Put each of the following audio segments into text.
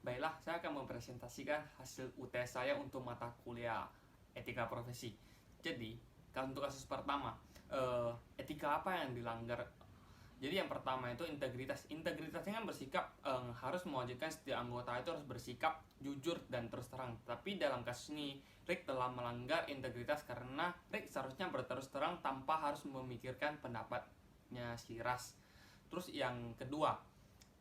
Baiklah, saya akan mempresentasikan hasil UTS saya untuk mata kuliah etika profesi. Jadi, kalau untuk kasus pertama, etika apa yang dilanggar? Jadi yang pertama itu integritas. Integritasnya kan bersikap harus mewajibkan setiap anggota itu harus bersikap jujur dan terus terang. Tapi dalam kasus ini, Rick telah melanggar integritas karena Rick seharusnya berterus terang tanpa harus memikirkan pendapatnya si Ras. Terus yang kedua,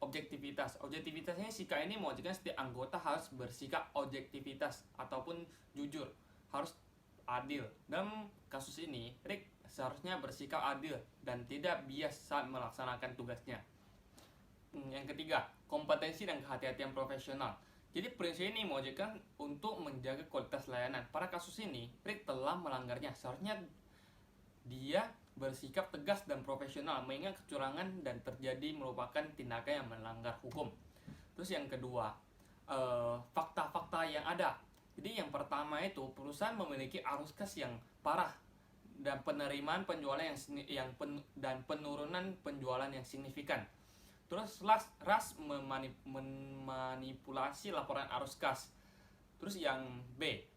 objektivitasnya sikap ini mewajibkan setiap anggota harus bersikap objektivitas ataupun jujur, harus adil. Dalam kasus ini Rick seharusnya bersikap adil dan tidak bias saat melaksanakan tugasnya. Yang ketiga, kompetensi dan kehati-hatian profesional. Jadi prinsip ini mewajibkan untuk menjaga kualitas layanan. Pada kasus ini Rick telah melanggarnya. Seharusnya dia bersikap tegas dan profesional mengingat kecurangan dan terjadi merupakan tindakan yang melanggar hukum. Terus yang kedua, fakta-fakta yang ada. Jadi yang pertama itu perusahaan memiliki arus kas yang parah dan penerimaan penjualan dan penurunan penjualan yang signifikan. Terus Ras memanipulasi laporan arus kas. Terus yang B,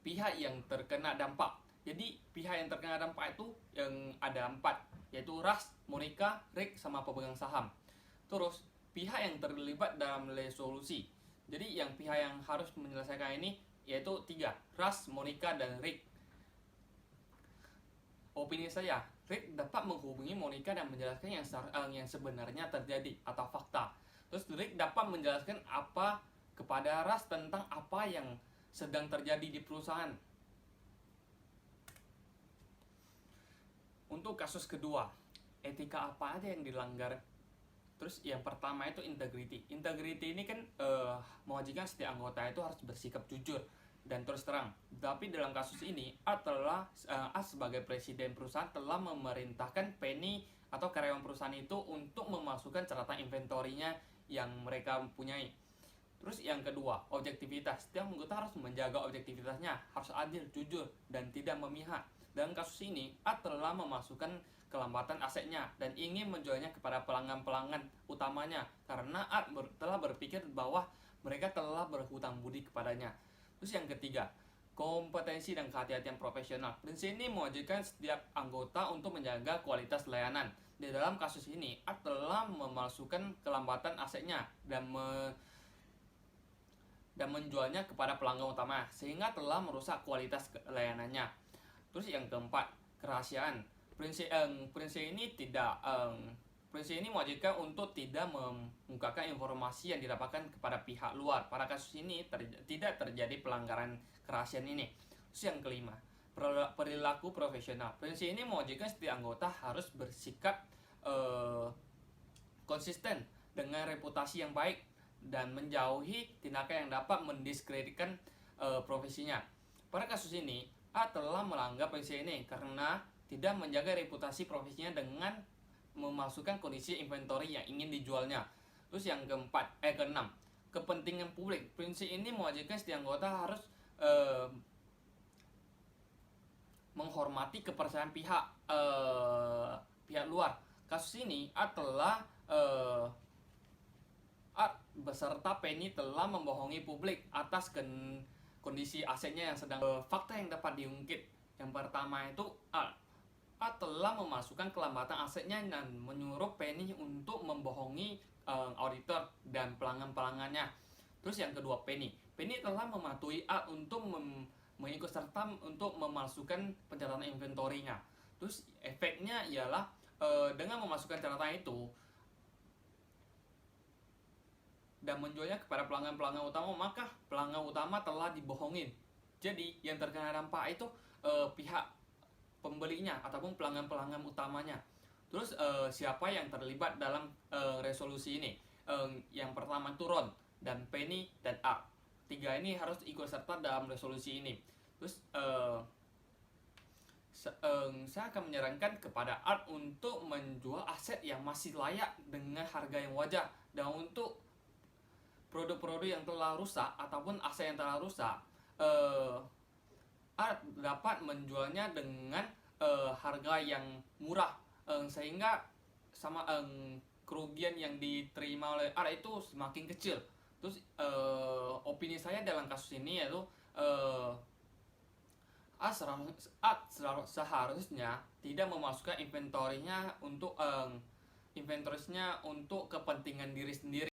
pihak yang terkena dampak. Jadi pihak yang terkena dampak itu yang ada 4, yaitu Ras, Monica, Rick, sama pemegang saham. Terus pihak yang terlibat dalam resolusi. Jadi yang pihak yang harus menyelesaikan ini yaitu 3, Ras, Monica, dan Rick. Opini saya, Rick dapat menghubungi Monica dan menjelaskan yang sebenarnya terjadi atau fakta. Terus Rick dapat menjelaskan apa kepada Ras tentang apa yang sedang terjadi di perusahaan. Untuk kasus kedua, etika apa aja yang dilanggar? Terus yang pertama itu integrity. Integrity ini kan mewajibkan setiap anggota itu harus bersikap jujur dan terus terang. Tapi dalam kasus ini, A sebagai presiden perusahaan telah memerintahkan Penny atau karyawan perusahaan itu untuk memasukkan catatan inventorinya yang mereka punyai. Terus yang kedua, objektivitas. Setiap anggota harus menjaga objektivitasnya, harus adil, jujur, dan tidak memihak. Dalam kasus ini, A telah memasukkan kelambatan asetnya dan ingin menjualnya kepada pelanggan-pelanggan utamanya karena A telah berpikir bahwa mereka telah berhutang budi kepadanya. Terus yang ketiga, kompetensi dan kehati-hatian profesional. Prinsip ini mewajibkan setiap anggota untuk menjaga kualitas layanan. Di dalam kasus ini, A telah memalsukan kelambatan asetnya dan menjualnya kepada pelanggan utama sehingga telah merusak kualitas layanannya. Terus yang keempat, kerahasiaan. Prinsip ini mewajibkan untuk tidak mengungkapkan informasi yang didapatkan kepada pihak luar. Pada kasus ini tidak terjadi pelanggaran kerahasiaan ini. Terus yang kelima, perilaku profesional. Prinsip ini mewajibkan setiap anggota harus bersikap konsisten dengan reputasi yang baik dan menjauhi tindakan yang dapat mendiskreditkan profesinya. Pada kasus ini, A telah melanggar prinsip ini karena tidak menjaga reputasi profesinya dengan memasukkan kondisi inventory yang ingin dijualnya. Terus yang keenam, kepentingan publik. Prinsip ini mewajibkan setiap anggota harus menghormati kepercayaan pihak luar. Kasus ini A beserta Penny telah membohongi publik atas kondisi asetnya yang sedang fakta yang dapat diungkit. Yang pertama itu A telah memasukkan kelambatan asetnya dan menyuruh Penny untuk membohongi auditor dan pelanggan-pelanggannya. Terus yang kedua, Penny telah mematuhi A untuk mengikut serta untuk memalsukan pencatatan inventorinya. Terus efeknya ialah dengan memasukkan catatan itu dan menjualnya kepada pelanggan-pelanggan utama, maka pelanggan utama telah dibohongin. Jadi yang terkena dampak itu pihak pembelinya ataupun pelanggan-pelanggan utamanya. Terus siapa yang terlibat dalam resolusi ini? Yang pertama itu Ron dan Penny dan A. 3 ini harus ikut serta dalam resolusi ini. Terus saya akan menyarankan kepada Art untuk menjual aset yang masih layak dengan harga yang wajar, dan untuk produk-produk yang telah rusak ataupun aset yang telah rusak, Art dapat menjualnya dengan harga yang murah, sehingga kerugian yang diterima oleh Art itu semakin kecil. Terus opini saya dalam kasus ini yaitu eh, seharusnya tidak memasukkan inventory-nya untuk kepentingan diri sendiri.